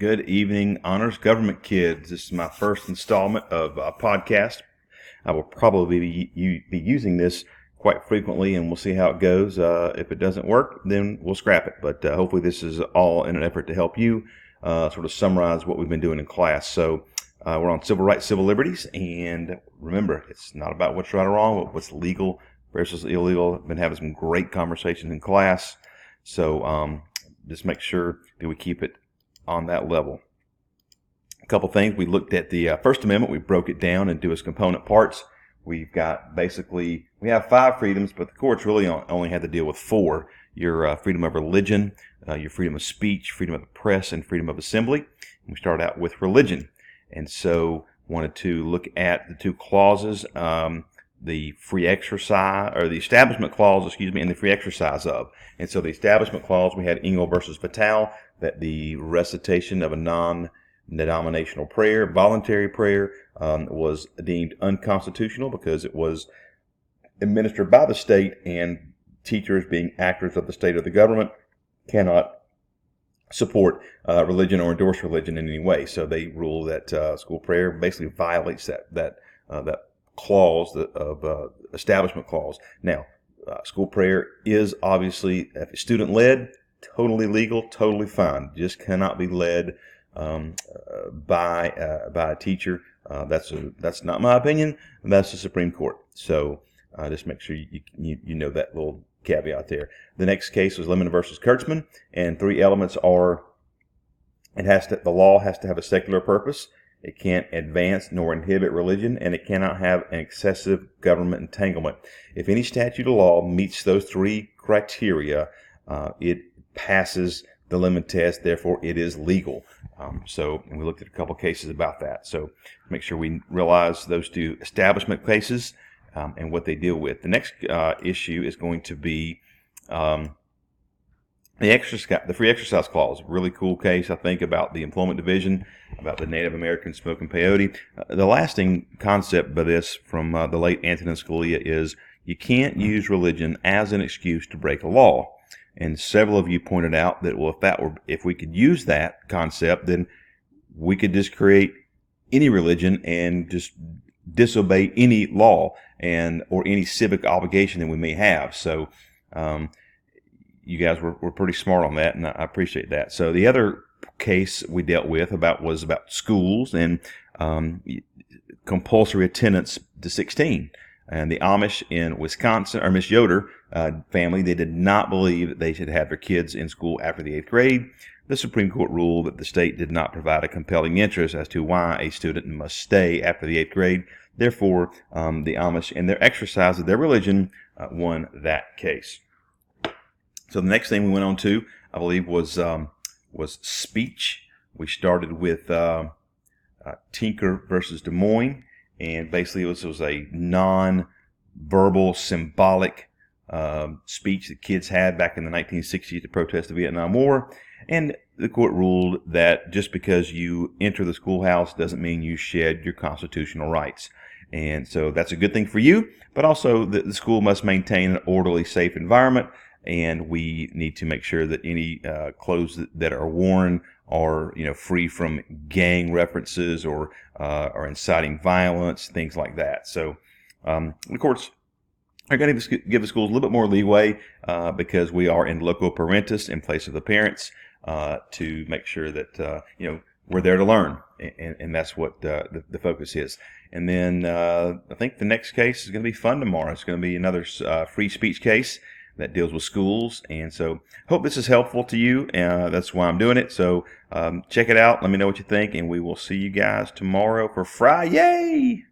Good evening, Honors Government kids. This is my first installment of a podcast. I will probably be using this quite frequently, and we'll see how it goes. If it doesn't work, then we'll scrap it. But hopefully this is all in an effort to help you sort of summarize what we've been doing in class. So we're on civil rights, civil liberties, and remember, it's not about what's right or wrong, but what's legal versus illegal. I've been having some great conversations in class. So just make sure that we keep it on that level. A couple things. We looked at the First Amendment. We broke it down into its component parts. We've got we have 5 freedoms, but the courts really only had to deal with 4. Your freedom of religion, your freedom of speech, freedom of the press, and freedom of assembly. And we started out with religion. And so wanted to look at the 2 clauses, the free exercise, or the establishment clause, and the free exercise of. And so the establishment clause, we had Engel versus Vitale, that the recitation of a non-denominational prayer, voluntary prayer, was deemed unconstitutional because it was administered by the state, and teachers, being actors of the state or the government, cannot support religion or endorse religion in any way. So they rule that school prayer basically violates that clause of establishment clause. Now, school prayer is obviously, if it's student-led, totally legal, totally fine. Just cannot be led by a teacher. That's not my opinion. That's the Supreme Court. So just make sure you know that little caveat there. The next case was Lemon versus Kurtzman, and 3 elements are: the law has to have a secular purpose. It can't advance nor inhibit religion, and it cannot have an excessive government entanglement. If any statute or law meets those 3 criteria, it passes the Lemon test. Therefore, it is legal. And we looked at a couple cases about that. So make sure we realize those 2 establishment cases and what they deal with. The next issue is going to be the free exercise clause. Really cool case, I think, about the employment division, about the Native American smoking peyote. The lasting concept by this from the late Antonin Scalia is you can't use religion as an excuse to break a law. And several of you pointed out that, well, if we could use that concept, then we could just create any religion and just disobey any law or any civic obligation that we may have. So you guys were pretty smart on that, and I appreciate that. So the other case we dealt with was about schools and compulsory attendance to 16. And the Amish in Wisconsin, or Miss Yoder family, they did not believe that they should have their kids in school after the 8th grade. The Supreme Court ruled that the state did not provide a compelling interest as to why a student must stay after the 8th grade. Therefore, the Amish, in their exercise of their religion, won that case. So the next thing we went on to, I believe, was speech. We started with Tinker versus Des Moines. And basically, this was a non-verbal, symbolic speech that kids had back in the 1960s to protest the Vietnam War. And the court ruled that just because you enter the schoolhouse doesn't mean you shed your constitutional rights. And so that's a good thing for you, but also the school must maintain an orderly, safe environment. And we need to make sure that any clothes that are worn are, free from gang references or inciting violence, things like that. So the courts are going to give the schools a little bit more leeway because we are in loco parentis, in place of the parents, to make sure that we're there to learn, and that's what the focus is. And then I think the next case is going to be fun tomorrow. It's going to be another free speech case that deals with schools. And so hope this is helpful to you. That's why I'm doing it. So check it out. Let me know what you think, and we will see you guys tomorrow for Friday.